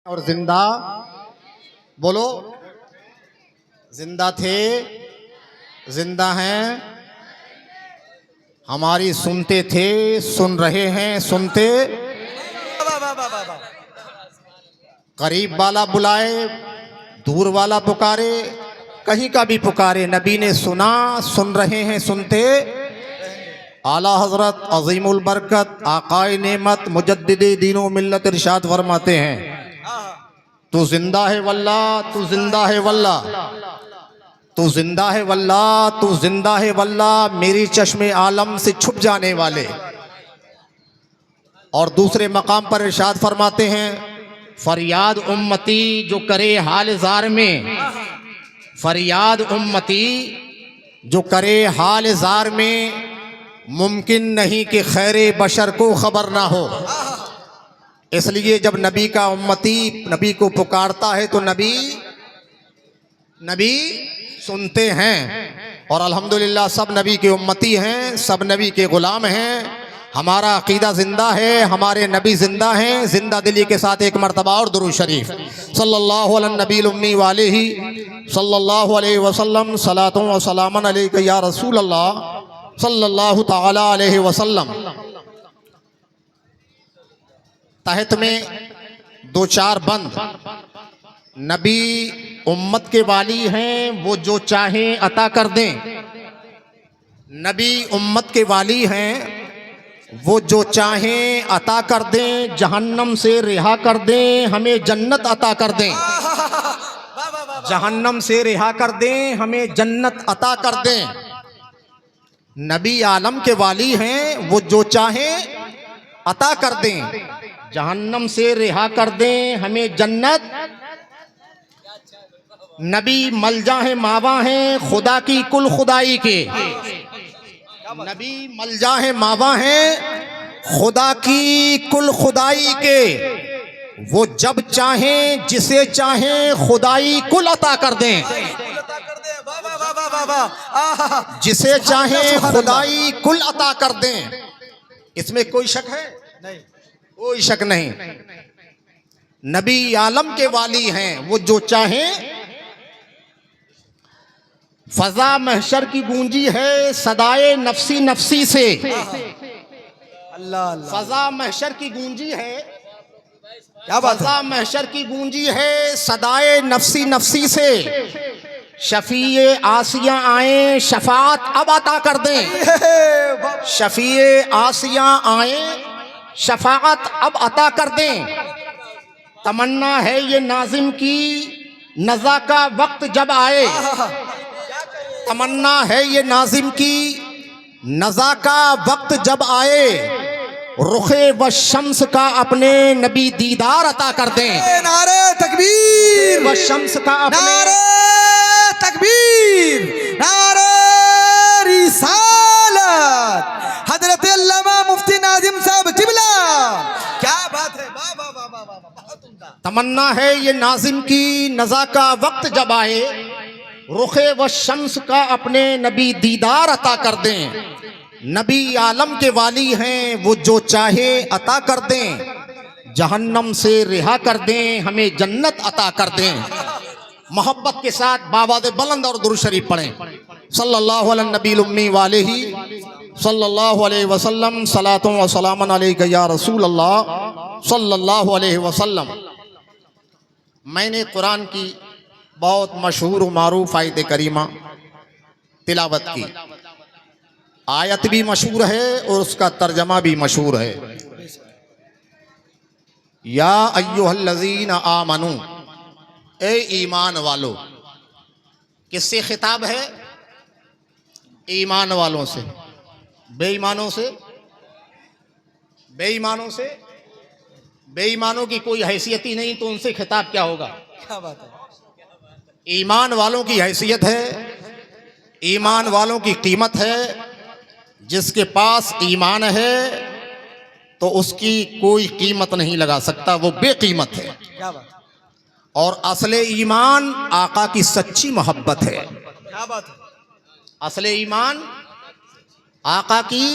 और जिंदा बोलो, जिंदा थे, जिंदा हैं, हमारी सुनते थे, सुन रहे हैं, सुनते। करीब वाला बुलाए, दूर वाला पुकारे, कहीं का भी पुकारे, नबी ने सुना, सुन रहे हैं, सुनते। आला हजरत अजीमुल बरकत आकाए नेमत मुजद्दिदे दीनो मिल्लत इरशाद फरमाते हैं, तू जिंदा है वल्ला, तू जिंदा है वल्ला, तू जिंदा है वल्ला, तू जिंदा है वल्ला, मेरी चश्मे आलम से छुप जाने वाले। और दूसरे मकाम पर इरशाद फरमाते हैं, फरियाद उम्मती जो करे हाल जार में, फरियाद उम्मती जो करे हाल जार में, मुमकिन नहीं कि खैरे बशर को खबर ना हो। इसलिए जब नबी का उम्मती नबी को पुकारता है तो नबी सुनते हैं। और अल्हम्दुलिल्लाह सब नबी के उम्मती हैं, सब नबी के गुलाम हैं। हमारा अकीदा जिंदा है, हमारे नबी जिंदा हैं। जिंदा दिली के साथ एक मरतबा और दुरूद शरीफ सल्लल्लाहु अलैहि नबील उम्मी वालेही सल्लल्लाहु अलैहि वसल्लम सलातुन व सलामन अलैका या रसूल अल्लाह सल्लल्लाहु ताला अलैहि वसल्लम। तहत में दो चार बंद। नबी उम्मत के वाली हैं, वो जो चाहें अता कर दें। नबी उम्मत के वाली हैं, वो जो चाहें अता कर दें, जहन्नम से रिहा कर दें, हमें जन्नत अता कर दें। जहन्नम से रिहा कर दें, हमें जन्नत अता कर दें। नबी आलम के वाली हैं, वो जो चाहें अता कर दें, जहन्नम से रिहा कर दें, हमें जन्नत। नबी मलजा है, मावा हैं खुदा की कुल खुदाई के। नबी मलजा है, मावा हैं खुदा की कुल खुदाई के। वो जब चाहें जिसे चाहें खुदाई कुल अता कर दें, जिसे चाहें खुदाई कुल अता कर दें। इसमें कोई शक है? नहीं, कोई शक नहीं। नबी आलम के वाली हैं, वो जो चाहें। फजा महशर की गूंजी है सदाए नफसी नफसी से। अल्लाह फजा महशर की गूंजी है, क्या बात है? फजा महशर की गूंजी है सदाए नफसी नफसी से। शफीए आसिया आए शफात अब अता कर दें। शफीए आसिया आए शफात अब अता कर दें। तमन्ना है ये नाजिम की नज़ा का वक्त जब आए। तमन्ना है ये नाजिम की नज़ा का वक्त जब आए। रुखे व शम्स का अपने नबी दीदार अता कर दें। नारे तकबीर, व शम्स का अपने नारे तकबीर, नारे रिसालत, हजरत अल्लामा मुफ्ती नाजिम साहब किबला। क्या बात है, वाह वाह वाह वाह वाह, बहुत उम्दा। तमन्ना है ये नाजिम की नज़ा का वक्त जब आए। रुखे व शम्स का अपने नबी दीदार अता कर दें। नबी आलम के वाली हैं, वो जो चाहे अता कर दें, जहन्नम से रिहा कर दें, हमें जन्नत अता कर दें। मोहब्बत के साथ बावाद बुलंद और दुरूद शरीफ पढ़ें। सल्लल्लाहु अलैहि नबील उम्मी वालेही सल्लल्लाहु अलैहि वसल्लम सलातुन व सलामन अलैका या रसूल अल्लाह सल्लल्लाहु अलैहि वसल्लम। मैंने कुरान की बहुत मशहूर व मारूफ आयत करीमा तिलावत की। आयत भी मशहूर है और उसका तर्जमा भी मशहूर है। या अय्युहल्लज़ीना आमनू, ए ईमान वालो। किससे खिताब है? ईमान वालों से। बेईमानों से? बेईमानों से? बेईमानों की कोई हैसियत ही नहीं, तो उनसे खिताब क्या होगा? क्या बात है? ईमान वालों की हैसियत है, ईमान वालों की कीमत है। जिसके पास ईमान है तो उसकी कोई कीमत नहीं लगा सकता, वो बेकीमत है। क्या बात? और असले ईमान आका की सच्ची मोहब्बत है। क्या बात है? असले ईमान आका की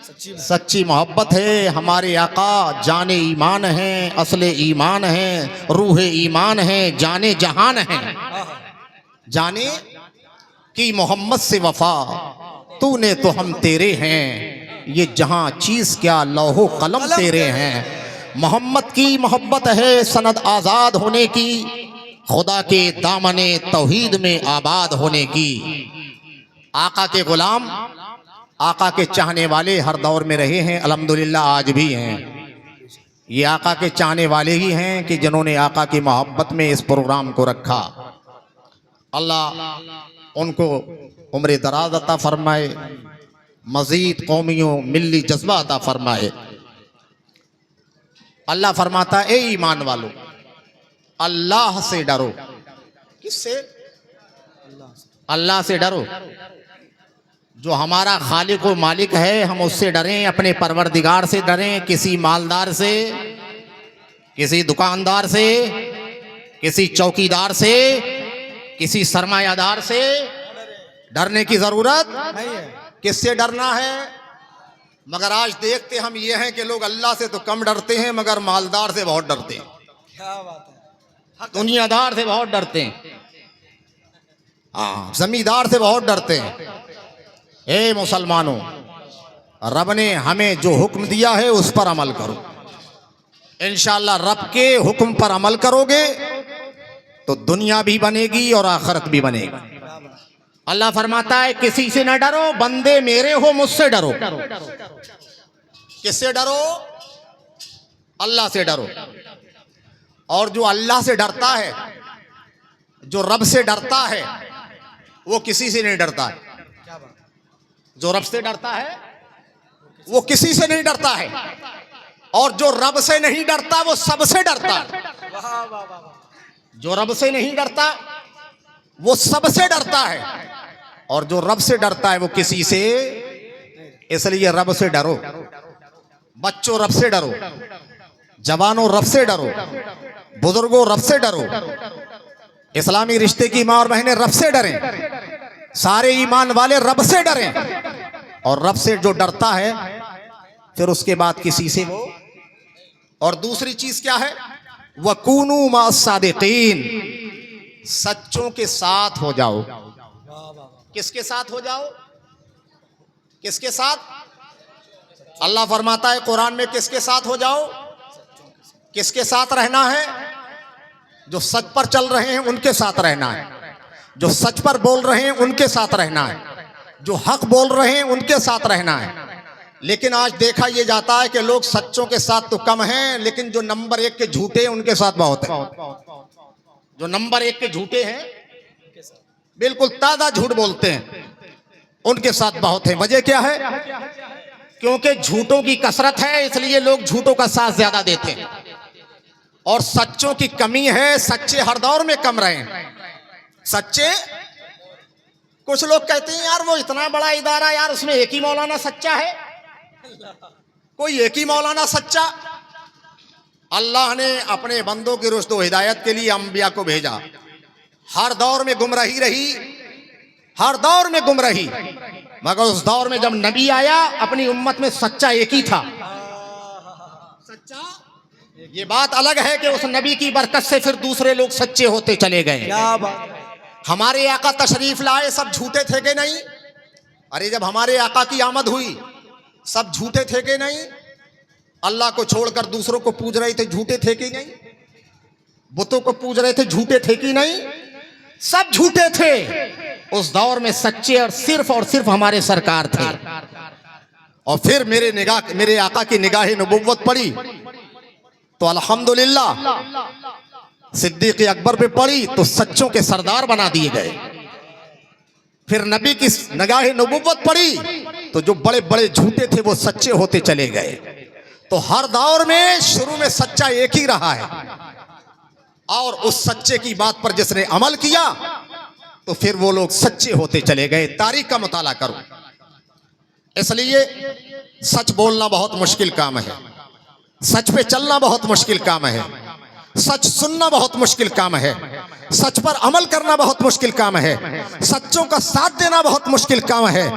सच्ची मोहब्बत है। हमारे आका जाने ईमान हैं, असले ईमान हैं, रूह ईमान है, जाने जहान है। जाने कि मोहम्मद से वफा तूने तो हम तेरे हैं, ये जहां चीज क्या लौहो कलम तेरे हैं। मोहम्मद की मोहब्बत है सनद आजाद होने की, खुदा के दामने तौहीद में आबाद होने की। आका के गुलाम, आका के चाहने वाले हर दौर में रहे हैं, अल्हम्दुलिल्लाह आज भी हैं। ये आका के चाहने वाले ही हैं कि जिन्होंने आका की मोहब्बत में इस प्रोग्राम को रखा। अल्लाह उनको उम्र दराज अता फरमाए, मजीद कौमियों मिल्ली जज्बा अता फरमाए। अल्लाह फरमाता है, ए ईमान वालो अल्लाह से डरो। किससे? अल्लाह से डरो। जो हमारा खालिक व मालिक है हम उससे डरें, अपने परवरदिगार से डरें। किसी मालदार से, किसी दुकानदार से, किसी चौकीदार से, किसी सरमायादार से डरने की जरूरत नहीं है। किससे डरना है? मगर आज देखते हम ये हैं कि लोग अल्लाह से तो कम डरते हैं मगर मालदार से बहुत डरते हैं। क्या बात है। दुनियादार से बहुत डरते हैं, हाँ जमींदार से बहुत डरते हैं। ए मुसलमानों, रब ने हमें जो हुक्म दिया है उस पर अमल करो। इंशाअल्लाह रब के हुक्म पर अमल करोगे तो दुनिया भी बनेगी और आखिरत भी बनेगी। अल्लाह फरमाता है किसी से न डरो, बंदे मेरे हो मुझसे डरो। किससे डरो? अल्लाह से डरो। और जो अल्लाह से डरता है, जो रब से डरता है, वो किसी से नहीं डरता है। जो रब से डरता है वो किसी से नहीं डरता है, और जो रब से नहीं डरता वो सबसे डरता है। जो रब से नहीं डरता वो सबसे डरता है, और जो रब से डरता है वो किसी से। इसलिए रब से डरो। बच्चों रब से डरो, जवानों रब से डरो, बुजुर्गों रब से डरो। इस्लामी रिश्ते की माँ और बहनें रब से डरें, सारे ईमान वाले रब से डरें। और रब से जो डरता है फिर उसके बाद किसी से वो। और दूसरी चीज क्या है? वकूनू मास्सादिकीन, सच्चों के साथ हो जाओ। किसके साथ हो जाओ? किसके साथ? अल्लाह फरमाता है कुरान में किसके साथ हो जाओ? किसके साथ रहना है? जो सच पर चल रहे हैं उनके साथ रहना है, जो सच पर बोल रहे हैं उनके साथ रहना है, जो हक बोल रहे हैं उनके साथ रहना है। लेकिन आज देखा यह जाता है कि लोग सच्चों के साथ तो कम हैं, लेकिन जो नंबर 1 के झूठे हैं उनके साथ बहुत है। जो नंबर 1 के झूठे हैं, बिल्कुल ताजा झूठ बोलते हैं, उनके साथ बहुत है। वजह क्या है? क्योंकि झूठों की कसरत है, इसलिए लोग झूठों का साथ ज्यादा देते हैं, और सच्चों की कमी है। सच्चे हर दौर में कम रहे हैं। सच्चे, कुछ लोग कहते हैं यार वो इतना बड़ा इदारा, यार उसमें एक ही मौलाना सच्चा है। कोई एक ही मौलाना सच्चा? अल्लाह ने अपने बंदों की रुश्द व हिदायत के लिए अंबिया को भेजा। हर दौर में गुमराही रही, हर दौर में गुमराही, मगर उस दौर में जब नबी आया अपनी उम्मत में सच्चा एक ही था। सच्चा, ये बात अलग है कि उस नबी की बरकत से फिर दूसरे लोग सच्चे होते चले गए। क्या बात है। हमारे आका तशरीफ लाए, सब झूठे थे कि नहीं? अरे जब हमारे आका की आमद हुई सब झूठे थे कि नहीं? अल्लाह को छोड़कर दूसरों को पूज रहे थे, झूठे थे कि नहीं? बुतों को पूज रहे थे, झूठे थे कि नहीं? सब झूठे थे। उस दौर में सच्चे और सिर्फ हमारे सरकार थे। और फिर मेरे आका की निगाह नबुव्वत पड़ी तो अल्हम्दुलिल्लाह सिद्दीक अकबर पे पड़ी तो सच्चों के सरदार बना दिए गए। फिर नबी की निगाह नबुव्वत पड़ी तो जो बड़े बड़े झूठे थे वो सच्चे होते चले गए। तो हर दौर में शुरू में सच्चा एक ही रहा है, और उस सच्चे की बात पर जिसने अमल किया तो फिर वो लोग सच्चे होते चले गए। तारीख का मुताला करो। इसलिए सच बोलना बहुत मुश्किल काम है, सच पे चलना बहुत मुश्किल काम है, सच सुनना बहुत मुश्किल काम है, सच पर अमल करना बहुत मुश्किल काम है, सच्चों का साथ देना बहुत मुश्किल काम है,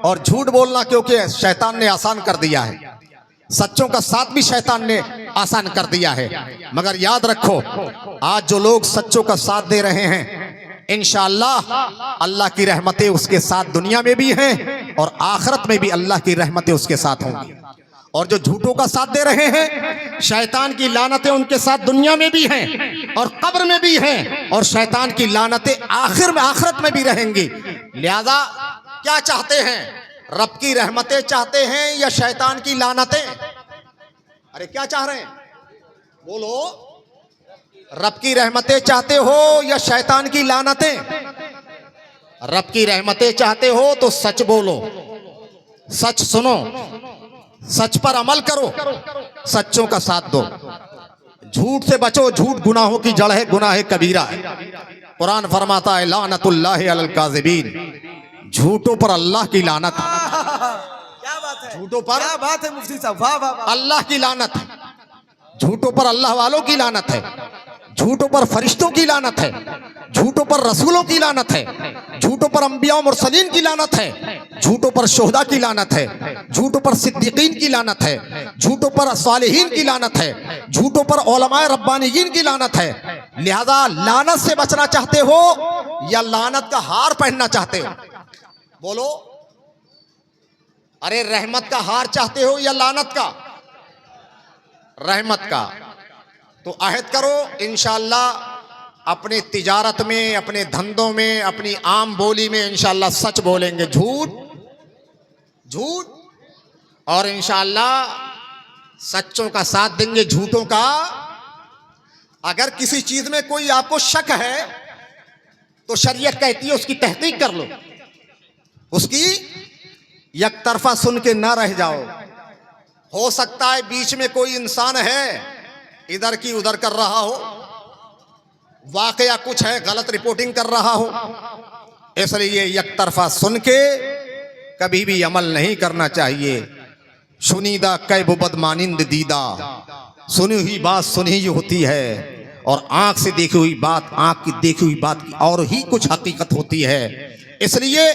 और झूठ बोलना क्योंकि शैतान ने आसान कर दिया है। सच्चों का साथ भी शैतान ने आसान कर दिया है। मगर याद रखो, आज जो लोग सच्चों का साथ दे रहे हैं, इंशाअल्लाह अल्लाह की रहमतें उसके साथ दुनिया में भी हैं और आखिरत में भी अल्लाह की रहमतें उसके साथ होंगी। और जो झूठों का साथ दे रहे हैं, शैतान की लानतें उनके साथ दुनिया में भी हैं और कब्र में भी हैं, और शैतान की लानतें आखिरत में भी रहेंगी। लिहाजा क्या चाहते हैं, रब की रहमतें चाहते हैं या शैतान की लानतें? अरे क्या चाह रहे हैं, बोलो। रब की रहमतें चाहते हो या शैतान की लानतें? रब की रहमतें चाहते हो तो सच बोलो, सच सुनो, सच पर अमल करो, सच्चों का साथ दो। झूठ से बचो, झूठ गुनाहों की जड़ है, गुनाह कबीरा है। कुरान फरमाता है लानतुल्लाहि अलल काज़िबीन, झूठों पर अल्लाह की लानत। क्या बात है, झूठों पर क्या बात है मुफ्ती साहब, वाह वाह वाह। अल्लाह की लानत है, झूठों पर अल्लाह वालों की लानत है, झूठों पर फरिश्तों की लानत है, झूठों पर रसूलों की लानत है, झूठों पर अंबिया और मुरसलीन की लानत है, झूठों पर शोहदा की लानत है, झूठों पर सिद्दीकीन की लानत है, झूठों पर सालिहीन की लानत है, झूठों पर उलमाए रब्बानीयीन की लानत है। लिहाजा लानत से बचना चाहते हो या लानत का हार पहनना चाहते हो? बोलो। अरे रहमत का हार चाहते हो या लानत का? रहमत का। तो अहद करो, इंशाअल्लाह अपनी तिजारत में, अपने धंधों में, अपनी आम बोली में इंशाअल्लाह सच बोलेंगे, झूठ, और इंशाअल्लाह सच्चों का साथ देंगे, झूठों का। अगर किसी चीज में कोई आपको शक है तो शरीयत कहती है उसकी तहकीक कर लो, उसकी एक तरफा सुन के ना रह जाओ। हो सकता है बीच में कोई इंसान है इधर की उधर कर रहा हो, वाकया कुछ है गलत रिपोर्टिंग कर रहा हो, इसलिए एक तरफा सुन के कभी भी अमल नहीं करना चाहिए। सुनीदा कैब बदमानिंद दीदा, सुनी हुई बात सुनी ही होती है, और आंख से देखी हुई बात, आंख की देखी हुई बात की और ही कुछ हकीकत होती है। इसलिए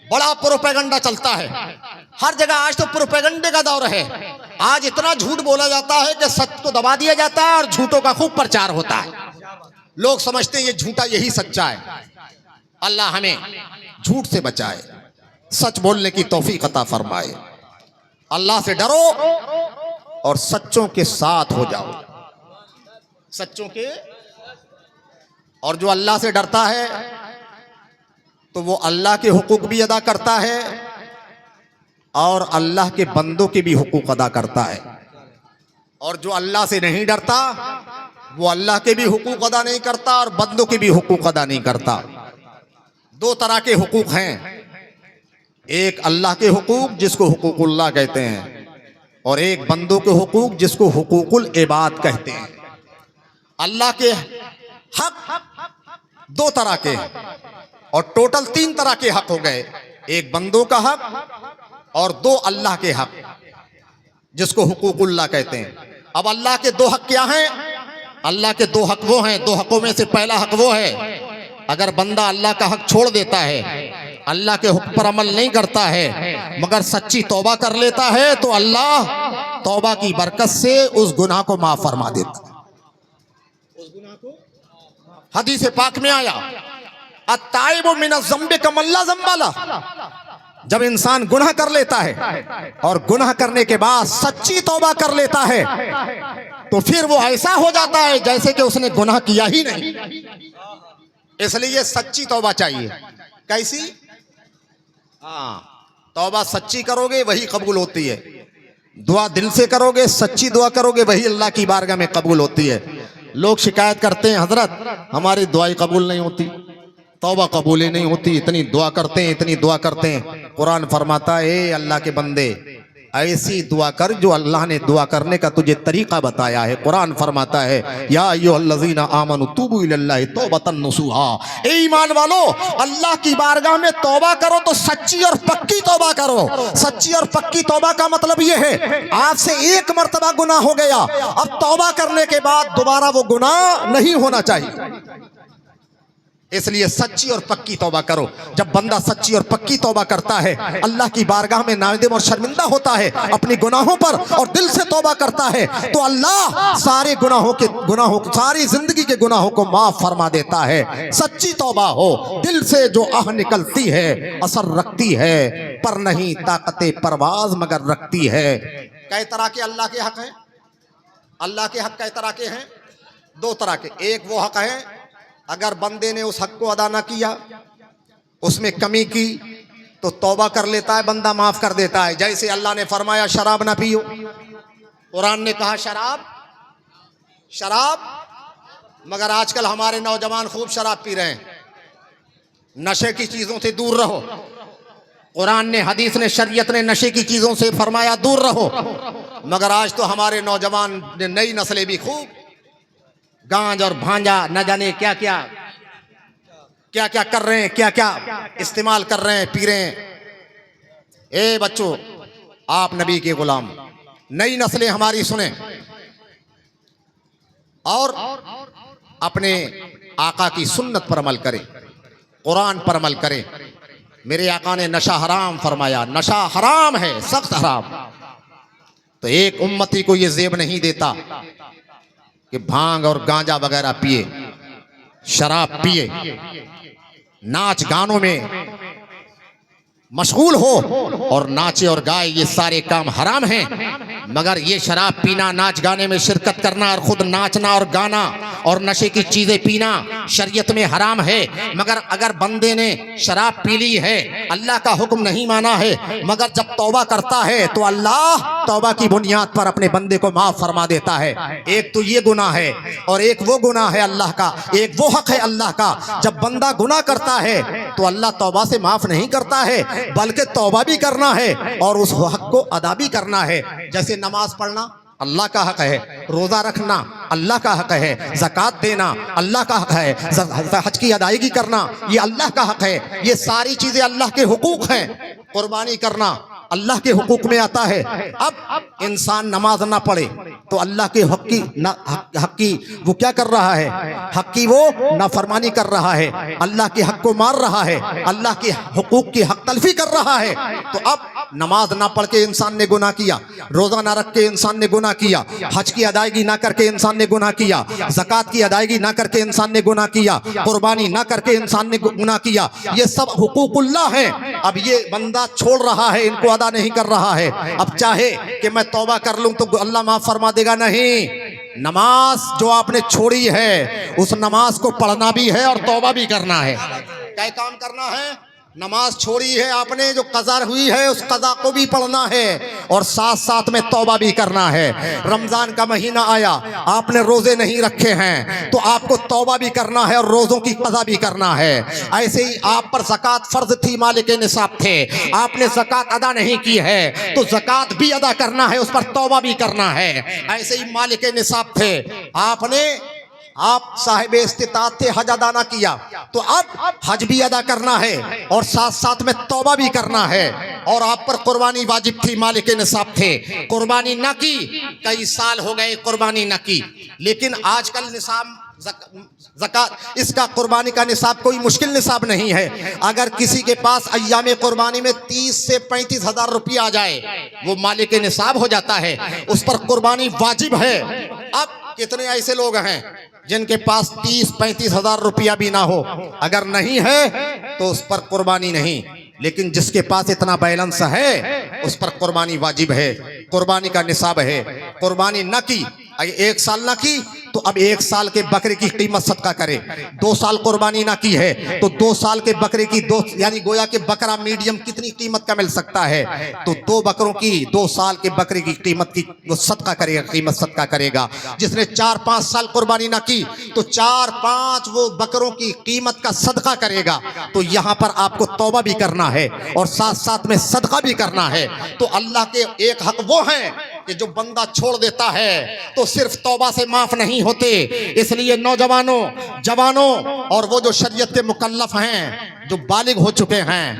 बड़ा प्रोपेगेंडा चलता है हर जगह। आज तो प्रोपेगेंडे का दौर है। आज इतना झूठ बोला जाता है कि सच को दबा दिया जाता है और झूठों का खूब प्रचार होता है। लोग समझते हैं ये झूठा यही सच्चा है। अल्लाह हमें झूठ से बचाए, सच बोलने की तौफीक अता फरमाए। अल्लाह से डरो और सच्चों के साथ हो जाओ, सच्चों के। और जो अल्लाह से डरता है तो वो अल्लाह के हुकूक भी अदा करता है और अल्लाह के बंदों के भी हुकूक अदा करता है। और जो अल्लाह से नहीं डरता वो अल्लाह के भी हुकूक अदा नहीं करता और बंदों के भी हुकूक अदा नहीं करता। दो तरह के हुकूक हैं, एक अल्लाह के हुकूक जिसको हुकूकुल्लाह कहते हैं, और एक बंदों के हुकूक जिसको हुकूकुल इबाद कहते हैं। अल्लाह के हक दो तरह के हैं और टोटल तीन तरह के हक हो गए। एक बंदों का हक और दो अल्लाह के हक जिसको हुकूकुल्लाह कहते हैं। अब अल्लाह के दो हक क्या हैं? अल्लाह के दो हक वो हैं, दो हकों में से पहला हक वो है, अगर बंदा अल्लाह का हक छोड़ देता है, अल्लाह के हुक्म पर अमल नहीं करता है, मगर सच्ची तौबा कर लेता है, तो अल्लाह तौबा की बरकत से उस गुनाह को माफ फरमा देता है। उस गुनाह को हदीस पाक में आया, अत्ताइबु मिनज़ ज़म्बि कमल्ला ज़म्बला। जब इंसान गुनाह कर लेता है और गुनाह करने के बाद सच्ची तौबा कर लेता है तो फिर वो ऐसा हो जाता है जैसे कि उसने गुनाह किया ही नहीं। इसलिए सच्ची तौबा चाहिए। कैसी? हाँ, तौबा सच्ची करोगे वही कबूल होती है। दुआ दिल से करोगे, सच्ची दुआ करोगे, वही अल्लाह की बारगाह में कबूल होती है। लोग शिकायत करते हैं, हजरत हमारी दुआई कबूल नहीं होती, तौबा कबूल ही नहीं होती, इतनी दुआ करते हैं, इतनी दुआ करते हैं। कुरान फरमाता है, ए अल्लाह के बंदे, ऐसी दुआ कर जो अल्लाह ने दुआ करने का तुझे तरीका बताया है। कुरान फरमाता है, या अय्युहल्लज़ीना आमनू तूबू इलल्लाहि तौबतन नसूहा। ए ईमान वालो, अल्लाह की बारगाह में तौबा करो तो सच्ची और पक्की तौबा करो। सच्ची और पक्की तौबा का मतलब ये है, आपसे एक मर्तबा गुनाह हो गया, अब तौबा करने के बाद दोबारा वो गुनाह नहीं होना चाहिए। इसलिए सच्ची और पक्की तौबा करो। जब बंदा सच्ची और पक्की तौबा करता है, अल्लाह की बारगाह में नादिम और शर्मिंदा होता है अपने गुनाहों पर और दिल से तौबा करता है, तो अल्लाह सारे गुनाहों सारी जिंदगी के गुनाहों को माफ फरमा देता है। सच्ची तौबा हो, दिल से जो आह निकलती है असर रखती है, पर नहीं ताकते परवाज मगर रखती है। कई तरह के अल्लाह के हक हैं। अल्लाह के हक कई तरह के हैं? दो तरह के। एक वो हक है अगर बंदे ने उस हक को अदा ना किया, उसमें कमी की, तो तौबा कर लेता है, बंदा माफ कर देता है। जैसे अल्लाह ने फरमाया शराब ना पियो, कुरान ने कहा शराब, मगर आजकल हमारे नौजवान खूब शराब पी रहे हैं। नशे की चीजों से दूर रहो। कुरान ने, हदीस ने, शरीयत ने नशे की चीजों से फरमाया दूर रहो, मगर आज तो हमारे नौजवान नई नस्लें भी खूब गांज और भांजा न जाने क्या क्या कर रहे हैं, क्या क्या इस्तेमाल कर रहे हैं, पी रहे हैं। ए बच्चों, आप नबी के गुलाम, नई नस्लें हमारी सुने और अपने आका की सुन्नत पर अमल करें, कुरान पर अमल करें। मेरे आका ने नशा हराम फरमाया, नशा हराम है, सख्त हराम। तो एक उम्मती को यह जेब नहीं देता कि भांग और गांजा वगैरह पिए, शराब पिए, नाच गानों में मशगूल हो और नाचे और गाए, ये सारे काम हराम हैं। मगर ये शराब पीना, नाच गाने में शिरकत करना और खुद नाचना और गाना और नशे की चीजें पीना शरीयत में हराम है। मगर अगर बंदे ने शराब पी ली है, अल्लाह का हुक्म नहीं माना है, मगर जब तौबा करता है तो अल्लाह तौबा की बुनियाद पर अपने बंदे को माफ फरमा देता है। एक तो ये गुनाह है और एक वो गुनाह है अल्लाह का, एक वो हक है अल्लाह का। जब बंदा गुनाह करता है तो अल्लाह तौबा से माफ नहीं करता है, बल्कि तौबा भी करना है और उस हक को अदा भी करना है। जैसे नमाज पढ़ना अल्लाह का हक है, रोजा रखना अल्लाह का हक है, ज़कात देना अल्लाह का हक है, हज की अदायगी करना ये अल्लाह का हक है। ये सारी चीजें अल्लाह के हुकूक हैं। कुर्बानी करना अल्लाह के हुकूक में आता है। अब इंसान नमाज ना पढ़े तो अल्लाह के हक की वो क्या कर रहा है? हक की वो नाफरमानी कर रहा है, अल्लाह के हक को मार रहा है, अल्लाह के हुकूक की हक तलफी कर रहा है। तो अब नमाज ना पढ़ के इंसान ने गुनाह किया, रोजा ना रख के इंसान ने गुनाह किया, हज की अदायगी ना करके इंसान ने गुनाह किया, ज़कात की अदायगी ना करके इंसान ने गुनाह किया, कुर्बानी ना करके इंसान ने गुनाह किया। ये सब हुकूकुल्लाह है। अब ये बंदा छोड़ रहा है, इनको अदा नहीं कर रहा है। अब चाहे कि मैं तौबा कर लूं तो अल्लाह माफ फरमा देगा, नहीं। नमाज जो आपने छोड़ी है उस नमाज को पढ़ना भी है और तौबा भी करना है। क्या काम करना है? नमाज छोड़ी है आपने, जो कज़ा हुई है उस कज़ा को भी पढ़ना है और साथ साथ में तौबा भी करना है। रमजान का महीना आया, आपने रोजे नहीं रखे हैं तो आपको तौबा भी करना है और रोजों की कज़ा भी करना है। ऐसे ही आप पर ज़कात फर्ज थी, मालिक निसाब थे, आपने ज़कात अदा नहीं की है तो ज़कात भी अदा करना है, उस पर तौबा भी करना है। ऐसे ही मालिक निसाब थे, आप साहिब इस्तिताअत थे, हज अदा ना किया तो अब हज भी अदा करना है और साथ साथ में तौबा भी करना है। और आप पर कुर्बानी वाजिब थी, मालिक निसाब थे, कुर्बानी ना की, कई साल हो गए कुर्बानी ना की। लेकिन आजकल निसाब ज़कात, इसका कुर्बानी का निसाब कोई मुश्किल निसाब नहीं है। अगर किसी के पास अय्याम कुर्बानी में 30 से 35 हजार रुपया आ जाए, वो मालिक निसाब हो जाता है, उस पर कुर्बानी वाजिब है। अब कितने ऐसे लोग हैं जिनके पास 30-35 हजार रुपया भी ना हो, अगर नहीं है तो उस पर कुर्बानी नहीं। लेकिन जिसके पास इतना बैलेंस है उस पर कुर्बानी वाजिब है, कुर्बानी का निसाब है। कुर्बानी न की, 1 साल न की तो अब 1 साल के बकरे की कीमत सदका करे। 2 साल कुर्बानी ना की है तो 2 साल के बकरे की, यानी गोया के बकरा मीडियम कितनी कीमत का मिल सकता है, तो 2 बकरों की 2 साल के बकरे की कीमत की वो सदका करेगा, कीमत सदका करेगा। जिसने 4-5 साल कुर्बानी ना की तो 4-5 वो बकरों की कीमत का सदका करेगा। तो यहाँ पर आपको तौबा भी करना है और साथ साथ में सदका भी करना है। तो अल्लाह के एक हक वो हैं कि जो बंदा छोड़ देता है तो सिर्फ तौबा से माफ नहीं होते। इसलिए नौजवानों, जवानों और वो जो शरीयत के मुकल्लफ हैं, जो बालिग हो चुके हैं,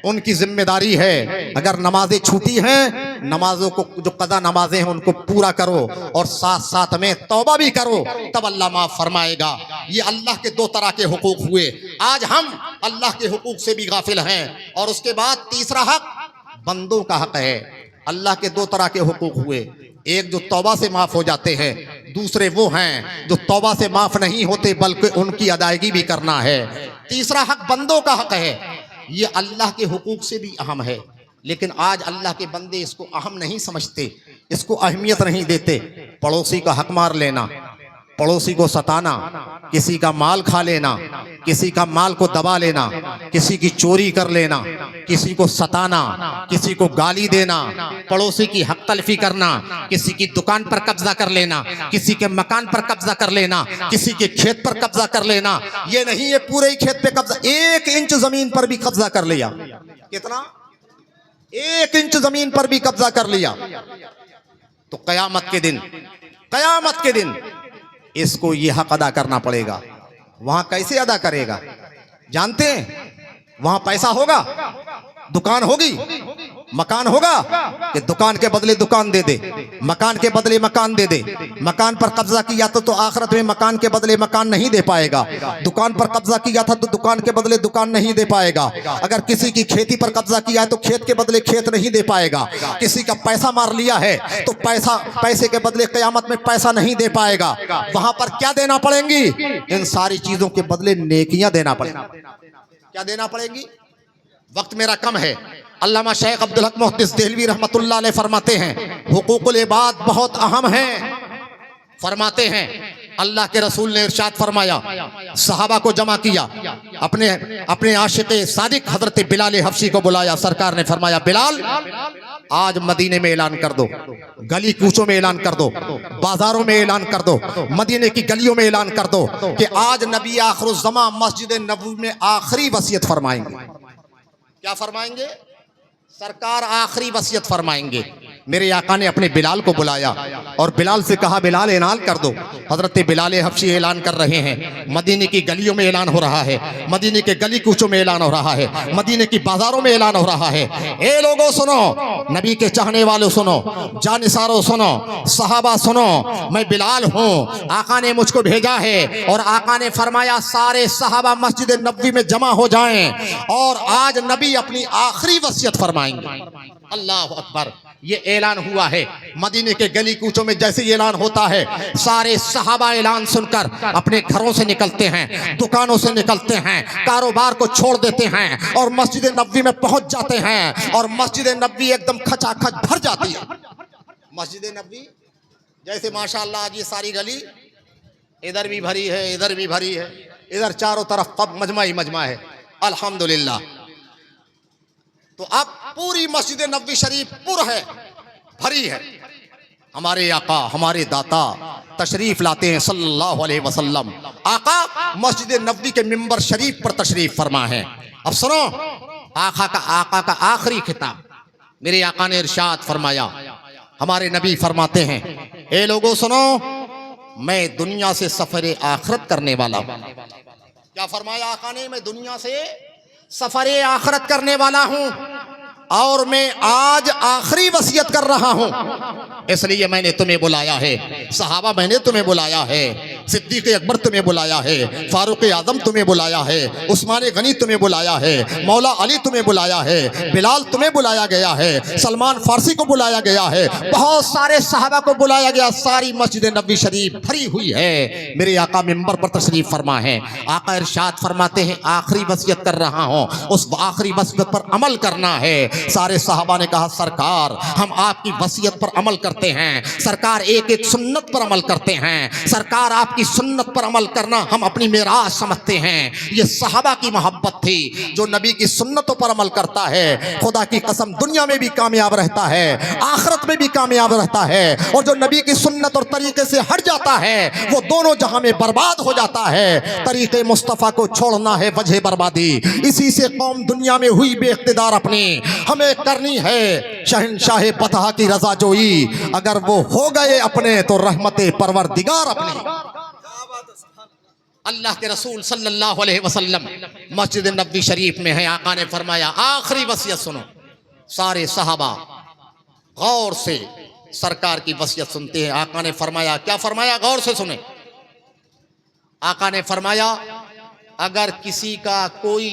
उनकी जिम्मेदारी है, अगर नमाजें छूटी हैं नमाजों को, जो कदा नमाजें हैं उनको पूरा करो और साथ साथ में तौबा भी करो, तब अल्लाह माफ फरमाएगा। ये अल्लाह के दो तरह के हुकूक हुए। आज हम अल्लाह के हुकूक से भी गाफिल हैं। और उसके बाद तीसरा हक बंदों का हक है। अल्लाह के दो तरह के हुकूक हुए, एक जो तौबा से माफ हो जाते हैं, दूसरे वो हैं जो तौबा से माफ नहीं होते बल्कि उनकी अदायगी भी करना है। तीसरा हक बंदों का हक है। ये अल्लाह के हुकूक से भी अहम है, लेकिन आज अल्लाह के बंदे इसको अहम नहीं समझते, इसको अहमियत नहीं देते। पड़ोसी का हक मार लेना, पड़ोसी को सताना, किसी का माल खा लेना, किसी का माल को दबा लेना, किसी की चोरी कर लेना, किसी को सताना, किसी को गाली देना, पड़ोसी की हक तलफी करना, किसी की दुकान पर कब्जा कर लेना, किसी के मकान पर कब्जा कर लेना, किसी के खेत पर कब्जा कर लेना। ये नहीं ये पूरे ही खेत पे कब्जा, 1 इंच जमीन पर भी कब्जा कर लिया। कितना? 1 इंच जमीन पर भी कब्जा कर लिया तो कयामत के दिन इसको ये हक अदा करना पड़ेगा। वहां कैसे अदा करेगा जानते हैं? वहां पैसा होगा, दुकान होगी, मकान होगा कि दुकान के बदले दुकान दे दे, मकान के बदले मकान दे दे। मकान पर कब्जा किया तो आखिरत में मकान के बदले मकान नहीं दे पाएगा। दुकान पर कब्जा किया था तो दुकान के बदले दुकान नहीं दे पाएगा। अगर किसी की खेती पर कब्जा किया है तो खेत के बदले खेत नहीं दे पाएगा। किसी का पैसा मार लिया है तो पैसे के बदले कयामत में पैसा नहीं दे पाएगा। वहां पर क्या देना पड़ेंगी? इन सारी चीजों के बदले नेकियां देना पड़ेगा। क्या देना पड़ेगी? वक्त मेरा कम है। अल्लामा शेख अब्दुल हक मुहद्दिस देहलवी रहमतुल्लाह अलैह फरमाते हैं हुकूकुल इबाद बहुत अहम है। फरमाते हैं अल्लाह के रसूल ने इरशाद फरमाया, सहाबा को जमा किया, अपने आशिक़े सादिक हजरत बिलाल हबशी को बुलाया। सरकार ने फरमाया, बिलाल आज मदीने में ऐलान कर दो, गली कूचों में ऐलान कर दो, बाजारों में ऐलान कर दो, मदीने की गलियों में ऐलान कर दो कि आज नबी आखिरुज़्ज़मा मस्जिद नबवी में आखिरी वसीयत फरमाएंगे। क्या फरमाएंगे? सरकार आखिरी वसीयत फरमाएंगे। मेरे आका ने अपने बिलाल को बुलाया और बिलाल से कहा, बिलाल ऐलान कर दो। हजरत बिलाल हबशी ऐलान कर रहे हैं, मदीने की गलियों में ऐलान हो रहा है, मदीने के गली कूचों में ऐलान हो रहा है, मदीने की बाजारों में ऐलान हो रहा है। ए लोगों सुनो, नबी के चाहने वालों सुनो, जानिसारों सुनो, सहाबा सुनो, मैं बिलाल हूँ, आका ने मुझको भेजा है। और आका ने फरमाया सारे सहाबा मस्जिद नबवी में जमा हो जाएं और आज नबी अपनी आखिरी वसीयत फरमाएंगे। अल्लाह अकबर। ये ऐलान हुआ है मदीने के गली कूचों में। जैसे ये ऐलान होता है सारे सहाबा ऐलान सुनकर अपने घरों से निकलते हैं, दुकानों से निकलते हैं, कारोबार को छोड़ देते हैं और मस्जिद नबवी में पहुंच जाते हैं। और मस्जिद नबवी एकदम खचाखच भर जाती है। मस्जिद नबवी जैसे माशाअल्लाह आज ये सारी गली इधर भी भरी है, इधर भी भरी है, इधर चारों तरफ पब मजमा ही मजमा है, अल्हम्दुलिल्लाह। तो अब पूरी मस्जिद नबवी शरीफ पुर है, भरी है। हमारे आका, हमारे दाता तशरीफ लाते हैं सल्लल्लाहु अलैहि वसल्लम। आका मस्जिद नबवी के मिंबर शरीफ पर तशरीफ फरमा है। अब सुनो आका का आखिरी खिताब। मेरे आका ने इरशाद फरमाया, हमारे नबी फरमाते हैं, ए लोगों सुनो, मैं दुनिया से सफर आखिरत करने वाला हूं। क्या फरमाया आका ने? मैं दुनिया से सफर आखिरत करने वाला हूं और मैं आज आखिरी वसीयत कर रहा हूं, इसलिए मैंने तुम्हें बुलाया है। सहाबा मैंने तुम्हें बुलाया है, सिद्दीक़ अकबर तुम्हें बुलाया है, फारूक आजम तुम्हें बुलाया है, उस्मान गनी तुम्हें बुलाया है, मौला अली तुम्हें बुलाया है, बिलाल तुम्हें बुलाया गया है, सलमान फारसी को बुलाया गया है, बहुत सारे सहाबा को बुलाया गया। सारी मस्जिद नबवी शरीफ भरी हुई है। मेरे आका मिंबर पर तशरीफ फरमा है। आका इरशाद फरमाते हैं, आखिरी वसीयत कर रहा हूं, उस आखिरी वसीयत पर अमल करना है। सारे सहाबा ने कहा, सरकार हम आपकी वसीयत पर अमल करते हैं, सरकार एक एक सुन्नत पर अमल करते हैं, सरकार आपकी सुन्नत पर अमल करना हम अपनी मेराज समझते हैं। ये सहाबा की मोहब्बत थी। जो नबी की सुन्नतों पर अमल करता है खुदा की कसम दुनिया में भी कामयाब रहता है, आखिरत में भी कामयाब रहता है। और जो नबी की सुन्नत और तरीके से हट जाता है वो दोनों जहां में बर्बाद हो जाता है। तरीके मुस्तफ़ा को छोड़ना है वजह बर्बादी। इसी से कौम दुनिया में हुई बेइख्तिदार अपनी। हमें करनी है शहंशाह बतहा की रजा जोई, अगर वो हो गए अपने तो रहमते परवरदिगार अपनी। अल्लाह के रसूल सल्लल्लाहु अलैहि वसल्लम मस्जिद नबवी शरीफ में है। आका ने फरमाया, आखिरी वसीयत सुनो। सारे सहाबा गौर से सरकार की वसीयत सुनते हैं। आका ने फरमाया, क्या फरमाया, गौर से सुने। आका ने फरमाया, अगर किसी का कोई